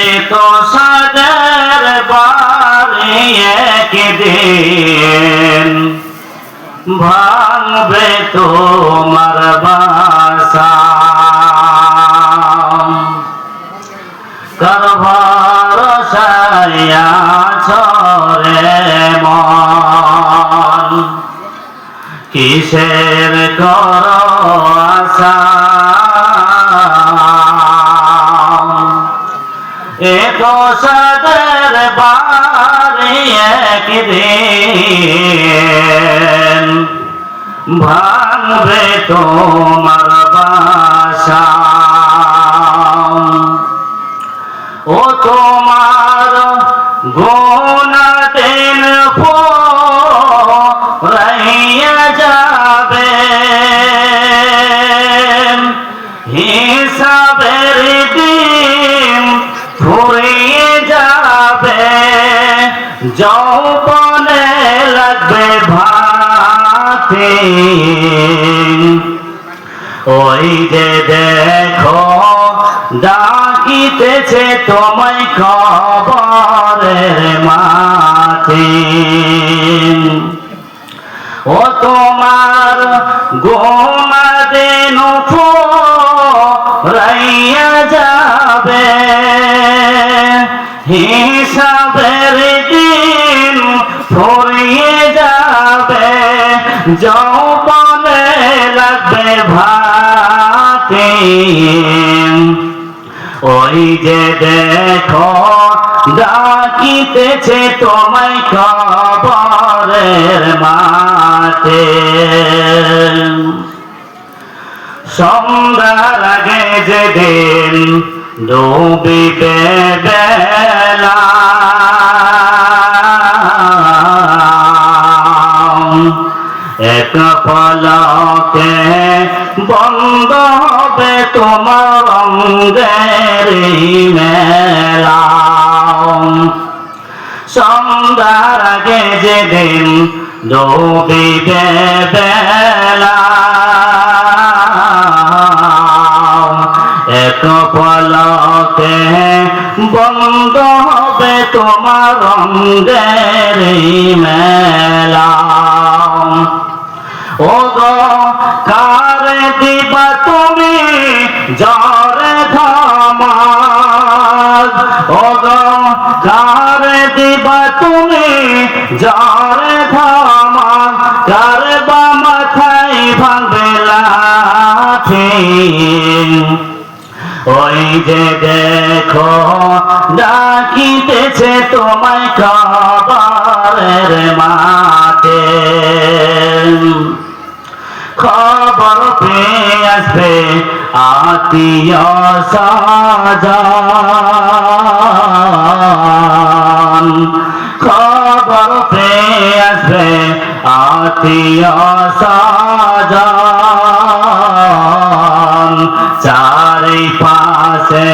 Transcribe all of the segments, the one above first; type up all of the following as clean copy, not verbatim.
এতো সাদের বাড়ি একদিন ভাঙবে তোমার বাসা। কার ভরসায় আছো রে মন, কিসের করো আশা? এতো সাদের বাড়ি একদিন ভাঙবে তোমার বাসা। ও তোমার গোনা দিন ফুরাইয়া যাবে, হিসাবের দিন ফুরিয়ে যাবে, যৌবনে লাগবে ভাতে। ওই যে দেখো ডাকিতেছে তোমায় কবরের মাঠে। ও তোমার গোনা দিন ফুরাইয়া যাবে, হিসাবের দিন ফুরিয়ে যাবে, যৌবনে লাগবে ভাতে। ওই যে দেখো ডাকিতেছে তোমায় কবরের মাঠে। সন্ধ্যার আগে যেদিন ডুবিবে বেলা, এক পলকে বন্ধ হবে তোমার অঙ্গের মেলা। সন্ধ্যার আগে যেদিন ডুবিবে বেলা, এক পলকে বন্ধ হবে তোমার অঙ্গের মেলা। ও গো কারে দিবা তুমি জ্বরে ধমাল, ও গো কারে দিবা তুমি জ্বরে ধমাল, কার বা মাথায় ভাঙবে লাঠি। ওই যে দেখো ডাকিতেছে তোমায় কবরের মাঠে। খবর পেয়ে আসবে আত্মীয় স্বজন, খবর পেয়ে আসবে আত্মীয় স্বজন। চারিপাশে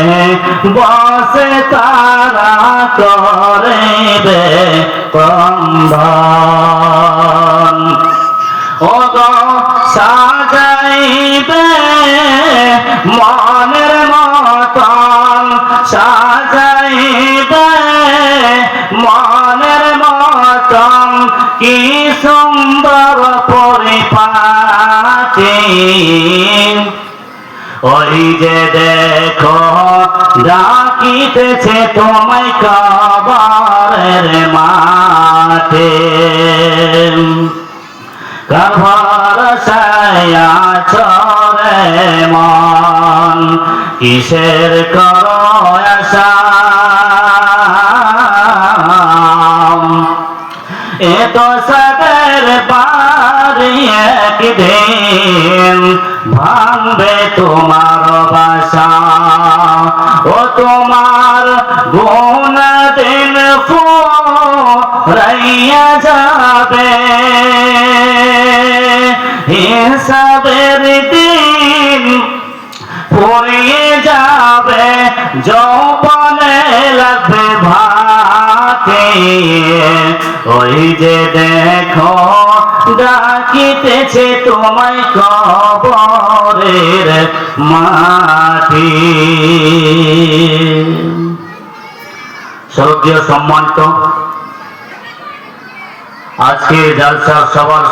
বসে তারা করবে ক্রন্দন। ও গো সাজাইবে মনের মতন, সাজাইবে মনের মতন, কি সুন্দর পরিপাটি। ওই যে দেখো ডাকিতেছে তোমায় কবরের মাঠে। কার ভরসায় আছো রে মন, কিসের করো আশা? এতো সাদের বাড়ি একদিন ভাঙবে তোমার বাসা। ও তোমার গোনা দিন ফুরাইয়া যাবে, হিসাবের দিন ফুরিয়ে যাবে, যৌবনে লাগবে ভাতে। ওই যে দেখো ডাকিতেছে তোমায় কবরের মাটি। শ্রদ্ধেয় সম্মানিত, আজকে জালসার সবার